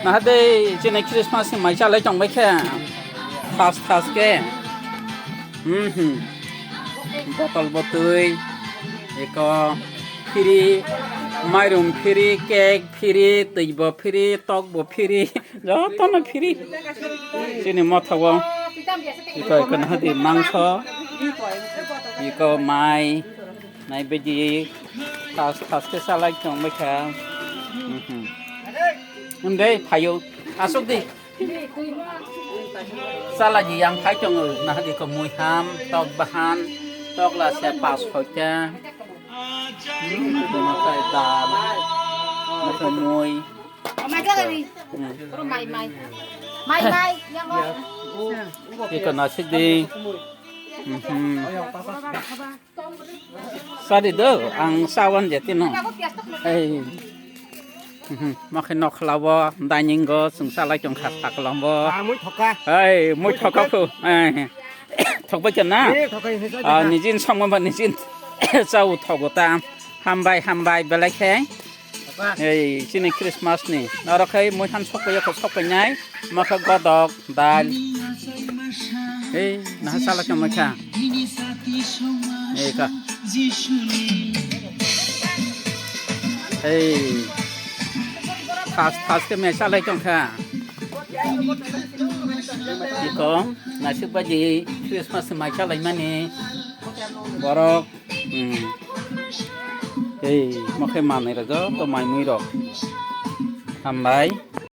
นะได้จีนคริสต์มาสไม่ใช่เลยจงไม่แค่ทัสแกบอตลอีกฟรีไม่รุมฟรีเค้กฟรีตีบฟรีตอกบฟรีแล้วตอนนั้นฟรีจีนมาทัวร์อีกนะได้มังสอีกไม่ในเบจีทัสแกสลายจงไม่แค่นั่นเด้พายุอาสุกดิสลายยังพายจงนะดีก็มวยหามตอกบะฮันตอกลาเสียปัสเขาจะมาใส่ตามาขโมยไม่ก็เลยไม่ยังก็อีกน่าสิดีสวัสดีเด้ออังสาวันเจติโนเอ้มาขนกลาวได้ยิงก็สงสารจงขัดตักลำบ่มุ้ยถกกะเฮ้ยมุ้ยถกกะคือถกไปจนนะนี่จินสองมันนี่จินเจ้าถกตามฮัมบายเบลแข็งเฮ้ยชินคริสต์มาสนี่เราเคยมุ้ยทันชกไปก็ชกไปไงมาขกอดอกได้เฮ้ยน่าสารจงมาค่ะเฮ้ยก็เฮ้ยทัสก็ไม่ใช่เลยจงค่ะอีกน่าสิบจีคริสต์มาสไม่ใช่เลยมันนี่บารอกเฮ้ยมาแค่มันนี่ละจ้ะตัวไม่มีหรอกทำไม